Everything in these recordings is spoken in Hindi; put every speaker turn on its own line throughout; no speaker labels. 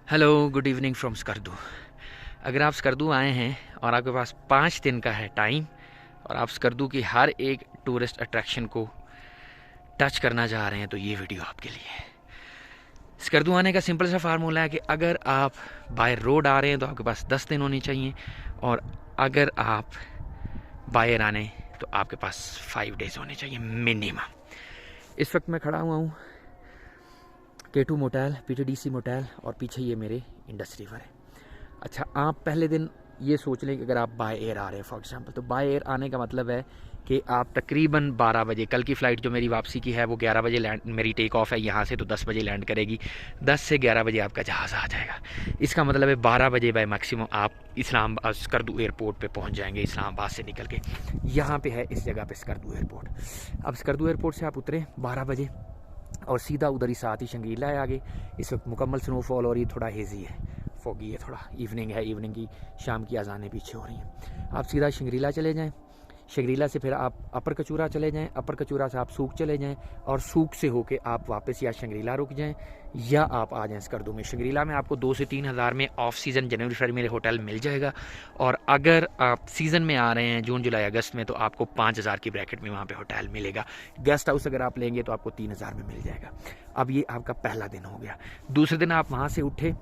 Hello, good evening from Skardu. अगर आप स्कर्दू आए हैं और आपके पास 5 दिन का है टाइम और आप स्कर्दू की हर एक टूरिस्ट अट्रैक्शन को टच करना चाह रहे हैं तो ये वीडियो आपके लिए है। स्कर्दू आने का सिंपल सा फार्मूला है कि अगर आप बाय रोड आ रहे हैं तो आपके पास 10 दिन होने चाहिए और अगर आप बाय एयर आने तो आपके पास 5 डेज होने चाहिए मिनिमम। इस वक्त मैं खड़ा हुआ हूँ K2 मोटेल, PTDC मोटेल और पीछे ये मेरे इंडस रिवर है। अच्छा, आप पहले दिन ये सोच लें कि अगर आप बाय एयर आ रहे हैं फॉर एग्जांपल, तो बाय एयर आने का मतलब है कि आप तकरीबन 12 बजे, कल की फ़्लाइट जो मेरी वापसी की है वो 11 बजे लैंड, मेरी टेक ऑफ है यहाँ से तो 10 बजे लैंड करेगी। 10 से 11 बजे आपका जहाज़ आ जाएगा। इसका मतलब है 12 बजे बाय मैक्सिमम आप इस्लामाबाद स्कर्दू एयरपोर्ट पे पहुँच जाएंगे। इस्लामाबाद से निकल के यहाँ पे है, इस जगह पे स्कर्दू एयरपोर्ट। अब स्कर्दू एयरपोर्ट से आप उतरे 12 बजे और सीधा उधर ही साथ ही शंग्रीला है आगे। इस वक्त मुकम्मल स्नोफॉल और ये थोड़ा हेजी है, फॉगी है, थोड़ा इवनिंग है, इवनिंग की शाम की अजानें पीछे हो रही हैं। आप सीधा शंग्रीला चले जाएं, शंग्रीला से फिर आप अपर कचूरा चले जाएं, अपर कचूरा से आप सूख चले जाएं और सूख से होके आप वापस या शंग्रीला रुक जाएं या आप आ जाएं स्कर्दू में। शंग्रीला में आपको 2 से 3 हज़ार में ऑफ सीज़न जनवरी फरवरी में होटल मिल जाएगा और अगर आप सीज़न में आ रहे हैं जून जुलाई अगस्त में तो आपको 5,000 की ब्रैकेट में वहाँ पे होटल मिलेगा। गेस्ट हाउस अगर आप लेंगे तो आपको 3,000 में मिल जाएगा। अब ये आपका पहला दिन हो गया। दूसरे दिन आप वहाँ से उठे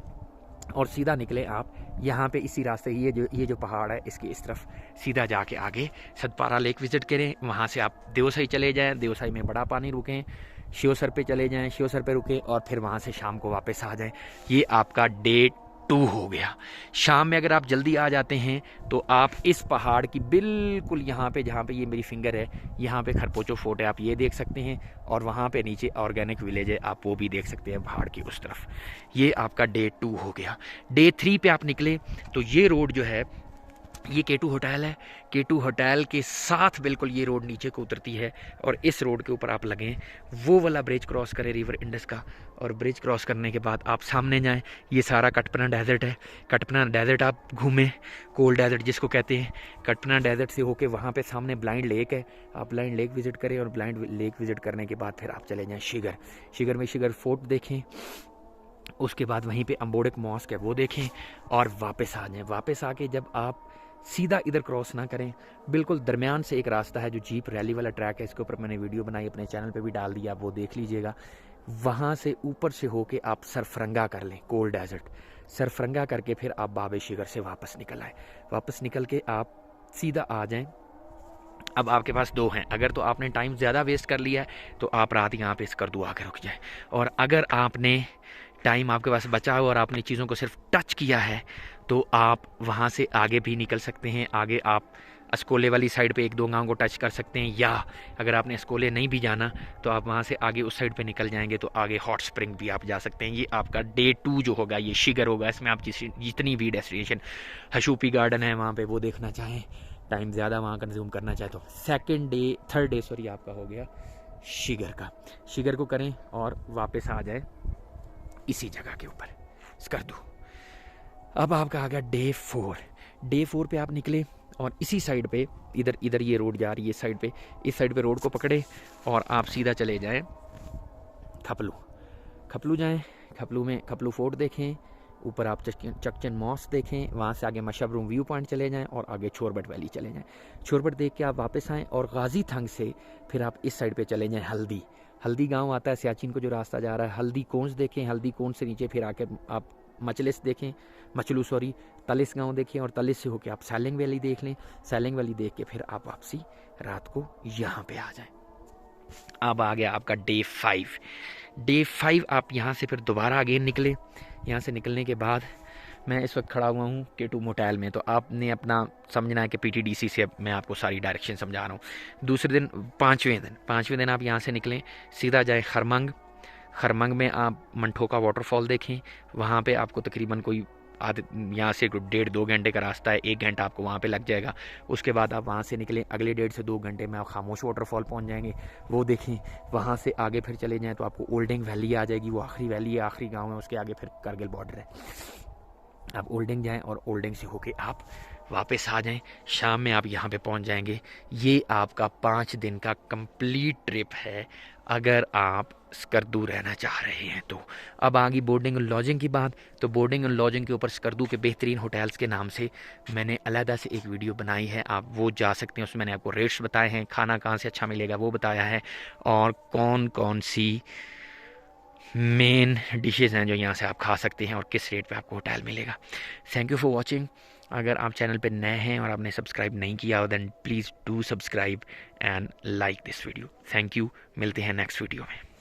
और सीधा निकले आप यहाँ पे इसी रास्ते, ये जो पहाड़ है इसकी इस तरफ सीधा जाके आगे सतपारा लेक विज़िट करें। वहाँ से आप देवसाई चले जाएं, देवसाई में बड़ा पानी रुकें, शिवसर पे चले जाएं, शिवसर पे रुकें और फिर वहाँ से शाम को वापस आ जाएं। ये आपका डे 2 हो गया। शाम में अगर आप जल्दी आ जाते हैं तो आप इस पहाड़ की बिल्कुल यहाँ पे, जहाँ पे ये मेरी फिंगर है, यहाँ पे खरपोचो फोर्ट है, आप ये देख सकते हैं और वहाँ पे नीचे ऑर्गेनिक विलेज है, आप वो भी देख सकते हैं पहाड़ की उस तरफ। ये आपका डे 2 हो गया। डे 3 पे आप निकले तो ये रोड जो है ये K2 होटल है। K2 होटल के साथ बिल्कुल ये रोड नीचे को उतरती है और इस रोड के ऊपर आप लगें, वो वाला ब्रिज क्रॉस करें रिवर इंडस का और ब्रिज क्रॉस करने के बाद आप सामने जाएं। ये सारा कटपना डेजर्ट है। कटपना डेजर्ट आप घूमें, कोल डेजर्ट जिसको कहते हैं। कटपना डेजर्ट से होके वहाँ पे सामने ब्लाइंड लेक है, आप ब्लाइंड लेक विज़िट करें और ब्लाइंड लेक विज़िट करने के बाद फिर आप चले जाएँ शिगर में शिगर फोर्ट देखें। उसके बाद वहीं पे अम्बोडक मॉस्क है वो देखें और वापस आ जाएं। वापस आके जब आप सीधा इधर क्रॉस ना करें, बिल्कुल दरमियान से एक रास्ता है जो जीप रैली वाला ट्रैक है, इसके ऊपर मैंने वीडियो बनाई, अपने चैनल पे भी डाल दिया, आप वो देख लीजिएगा। वहाँ से ऊपर से होके आप सरफरंगा कर लें, कोल डेजर्ट सरफरंगा करके फिर आप बाबे शिगर से वापस निकल आए। वापस निकल के आप सीधा आ जाएं। अब आपके पास 2 हैं। अगर तो आपने टाइम ज़्यादा वेस्ट कर लिया है तो आप रात यहाँ पे स्कर्दू आकर रुक जाए, और अगर आपने टाइम आपके पास बचा हो और आपने चीज़ों को सिर्फ टच किया है तो आप वहाँ से आगे भी निकल सकते हैं। आगे आप अस्कोले वाली साइड पे 1-2 गांव को टच कर सकते हैं, या अगर आपने अस्कोले नहीं भी जाना तो आप वहाँ से आगे उस साइड पे निकल जाएंगे तो आगे हॉट स्प्रिंग भी आप जा सकते हैं। ये आपका डे 2 जो होगा ये शिगर होगा। इसमें आप जितनी भी डेस्टिनेशन, हशूपी गार्डन है वहाँ पर वो देखना चाहें, टाइम ज़्यादा वहाँ कंज्यूम करना चाहे तो थर्ड डे सॉरी आपका हो गया शिगर का। शिगर को करें और वापस आ जाए इसी जगह के ऊपर स्कर्दू। अब आपका आ गया डे 4। डे 4 पे आप निकले और इसी साइड पे इधर ये रोड जा रही है इस साइड पे, इस साइड पे रोड को पकड़े और आप सीधा चले जाएं खपलू जाएं। खपलू में खपलू फोर्ट देखें, ऊपर आप चकचन मॉस्क देखें, वहाँ से आगे मशबरूम व्यू पॉइंट चले जाएं और आगे छोरबट वैली चले जाएं। छोरबट देख के आप वापस आएँ और गाजी थंग से फिर आप इस साइड पे चले जाएं हल्दी गांव आता है, सियाचिन को जो रास्ता जा रहा है, हल्दी कोंस देखें। हल्दी कोंस से नीचे फिर आके आप तलिस गांव देखें और तलिस से होके आप सैलिंग वैली देख लें। सैलिंग वैली देख के फिर आप वापसी रात को यहाँ पे आ जाएं। अब आ गया आपका डे 5। डे 5 आप यहाँ से फिर दोबारा अगेन निकले। यहाँ से निकलने के बाद मैं इस वक्त खड़ा हुआ हूँ K2 मोटेल में, तो आपने अपना समझना है कि PTDC से अब मैं आपको सारी डायरेक्शन समझा रहा हूँ। दूसरे दिन पाँचवें दिन आप यहाँ से निकलें, सीधा जाएँ खरमंग में आप मंठोका वाटरफॉल देखें। वहाँ पे आपको तकरीबन कोई यहाँ से 1.5-2 घंटे का रास्ता है, 1 घंटा आपको वहाँ पे लग जाएगा। उसके बाद आप वहाँ से निकलें, अगले 1.5 से 2 घंटे में आप खामोश वाटरफॉल पहुँच जाएंगे, वो देखें। वहाँ से आगे फिर चले जाएँ तो आपको ओल्डिंग वैली आ जाएगी, वो आखिरी वैली है, आखिरी गाँव है, उसके आगे फिर कारगिल बॉर्डर है। आप ओल्डिंग जाएं और ओल्डिंग से होके आप वापस आ जाएं। शाम में आप यहाँ पे पहुँच जाएंगे। ये आपका 5 दिन का कंप्लीट ट्रिप है अगर आप स्कर्दू रहना चाह रहे हैं तो। अब आ गई बोर्डिंग और लॉजिंग की बात। तो बोर्डिंग और लॉजिंग के ऊपर स्कर्दू के बेहतरीन होटल्स के नाम से मैंने अलहदा से एक वीडियो बनाई है, आप वो जा सकते हैं। उसमें मैंने आपको रेट्स बताए हैं, खाना कहाँ से अच्छा मिलेगा वो बताया है, और कौन कौन सी मेन डिशेज़ हैं जो यहाँ से आप खा सकते हैं और किस रेट पे आपको होटल मिलेगा। Thank you for watching. अगर आप चैनल पे नए हैं और आपने सब्सक्राइब नहीं किया then please do subscribe and like this video. Thank you, मिलते हैं नेक्स्ट वीडियो में।